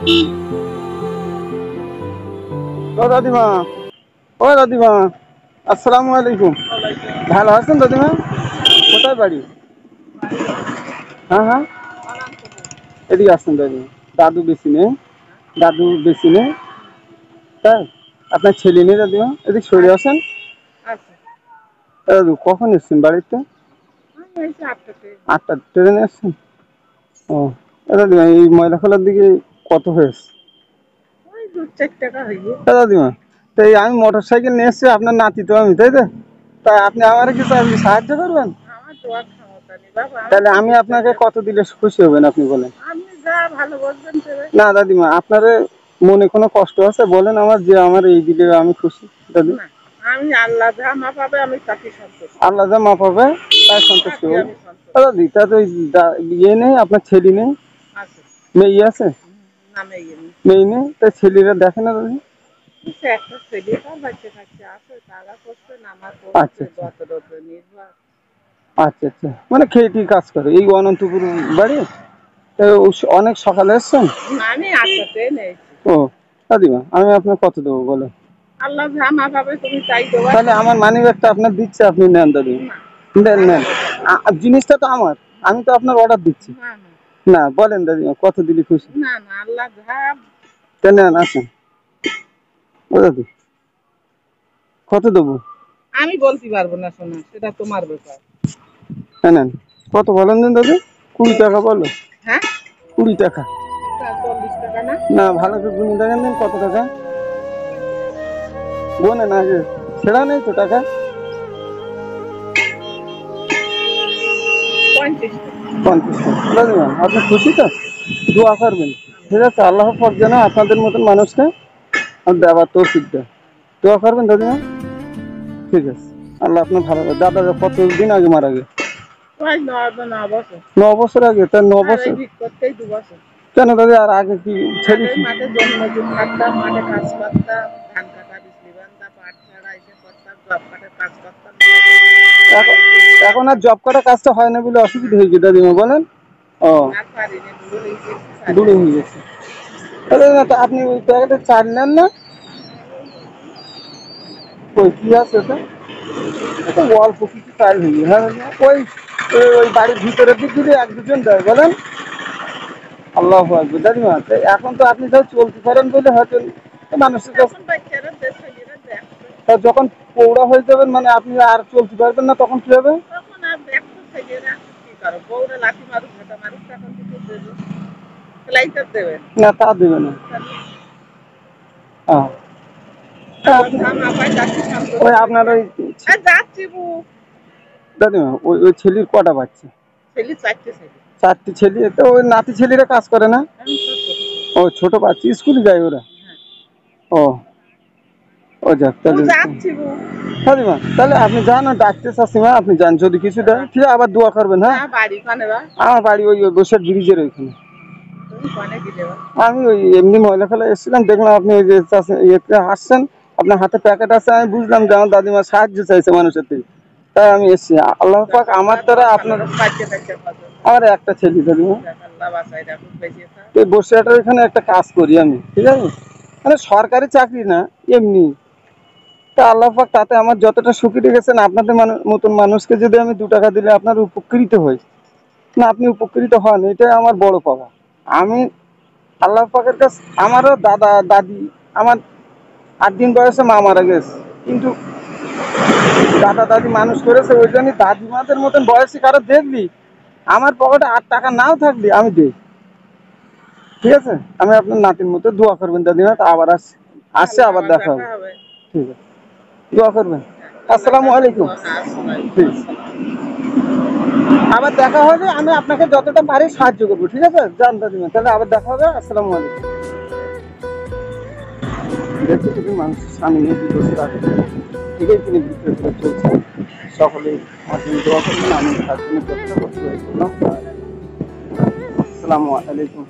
ও দাদিমা, ও দাদিমা, আসসালামু আলাইকুম। ভালো আছেন দাদিমা? কোথায় বাড়ি? হ্যাঁ হ্যাঁ, এদিকে আসছেন দাদিমা। দাদু বেশি নেই, দাদু বেশি নেই, তাই? আপনার ছেলে নেই দাদিমা? এদিকে সরে আসেন। দাদু কখন এসছেন বাড়িতে? 8টার ট্রেনে এসছেন? ও দাদিমা, এই ময়লা খোলার দিকে কত হয়েছে দাদিমা? তো এই আমি মোটর সাইকেল নিয়ে এসছি, আপনার নাতি তো আমি, তাই তো? তাই আপনি আমার কিছু আপনি সাহায্য করবেন? তাহলে আমি আপনাকে কত দিলে খুশি হবেন আপনি বলেন? না দাদিমা, আপনার মনে কোনো কষ্ট আছে বলেন, আমার যে আমার এই দিলে আমি খুশি দাদি। আমি আল্লাহ যা মাপাবে আমি তাকে সন্তুষ্ট। আল্লাহ যা মাপাবে তাই সন্তুষ্ট হবো দাদি। তা তো ইয়ে নেই, আপনার ছেলে নেই? মেয়ে আছে? মেয়ে নেই, তাই ছেলেরা দেখে না দাদি? আচ্ছা আচ্ছা, মানে খেয়েটি কাজ করে এই অনন্তপুর বাড়ি। অনেক সকালে এসছেন? ও দাদিমা, আমি আপনার কত দেবো বলে? তাহলে আমার মানি ব্যাগটা আপনার দিচ্ছে, আপনি নেন দাদি। নেন নেন, জিনিসটা তো আমার, আমি তো আপনার অর্ডার দিচ্ছি। না বলেন দাদিমা, কত দিলে খুশি? নেন আসেন। ও দাদি, কত দেবো? আমি বলতে পারবো না শোনা, সেটা তোমার ব্যাপার। নেন, কত বলেন দিন দাদি? 20 টাকা বলো। হ্যাঁ 20 টাকা। 40 টাকা না? না ভালো করে গুনে দেখেন দিন কত টাকা। গোনে না, আগে ছেড়া নেই তো টাকা। 50 টাকা। দাদিমা আপনি খুশি তো? দোয়া করবেন, ঠিক আছে? আল্লাহ পাক যেন আপনাদের মতন মানুষকে দেওয়ার তৌফিক দেয়। দোয়া করবেন দাদিমা, ঠিক আছে? আল্লাহ আপনার ভালো। দাদা কতদিন আগে মারা গেছে? 9 বছর আগে। তার 9 বছর কেন দাদি? আর আগে কি ছেলে? এখন আর জব কাটা কাজটা হয় না বলে অসুবিধা হয়েছে দাদিমা বলেন? ও দূরে হয়ে গেছে। আপনি ওই প্যাকেটে চাল নেন না? ওই কি আছে ওটা? অল্প কিছু চাল হয়ে গেছে। হ্যাঁ ওই ওই বাড়ির ভিতরের দিক যদি 1-2 জন দেয় বলেন। আল্লাহ আকবার। দাদিমা এখন তো আপনি তো চলতে পারেন বলে হয়তো মানুষের কাছে, যখন পৌড়া হয়ে যাবেন মানে আপনি আর চলতে পারবেন না, তখন কি হবে? না তা দেবে না। ওই আপনার ওই দাদিমা, ওই ওই ছেলের কটা বাচ্চা? 4টি ছেলে। তো ওই নাতি ছেলেরা কাজ করে না? ও ছোট বাচ্চা, স্কুলে যায় ওরা? ও ও যাক, তাহলে দাদিমা তাহলে আপনি যান, ডাকতে চাচ্ছিমা, আপনি যান, যদি কিছু দেয় ঠিক আছে আবার দোয়া করবেন। হ্যাঁ আমার বাড়ি ওই বসে ব্রিজের ওইখানে। আমি ওই এমনি ময়লা ফেলা এসেছিলাম, দেখলাম আপনি ওই যে ইয়েতে আসছেন, আপনার হাতে প্যাকেট আছে, আমি বুঝলাম যে আমার দাদিমা সাহায্য চাইছে মানুষের থেকে, তাই আমি এসেছি। আল্লাহ পাক আমার দ্বারা আপনার, আমার একটা ছেলে দাদিমা, এই বসিরহাটের এখানে একটা কাজ করি আমি, ঠিক আছে? মানে সরকারি চাকরি না, এমনি। তা আল্লাহ পাক তাতে আমার যতটা সুখী রেখেছেন, আপনাদের মতন মানুষকে যদি আমি 2 টাকা দিলে আপনার উপকৃত হই না, আপনি উপকৃত হন, এটাই আমার বড় পাওয়া। আমি আল্লাহ পাকের কাছে, আমারও দাদা দাদি, আমার 8 দিন বয়সে মা মারা গেছে, কিন্তু দাদা দাদি মানুষ করেছে, ওই জন্যই দাদিমাদের মতন বয়সী কারো দেখলি আমার পকেটে 8 টাকা নাও থাকলে আমি দিই, ঠিক আছে? আমি আপনার নাতির মতো দোয়া করবেন দাদিমা। আবার আসছে আবার দেখা হবে, ঠিক আছে? দোয়া করবেন। আসসালামু আলাইকুম। আবার দেখা হবে, আমি আপনাকে যতটা পারি সাহায্য করবো, ঠিক আছে? জান দাদিমা, তাহলে আবার দেখা হবে। আসসালামু আলাইকুম। দেখছি কিছু মানুষের স্বামী নিয়ে 2 বছর আগে থেকেই তিনি বিক্রি করে চলছে। সকলেই আমার জন্য দোয়া করবেন, আমি তার জন্য যতটা করতে হয়েছিলাম। আসসালামু আলাইকুম।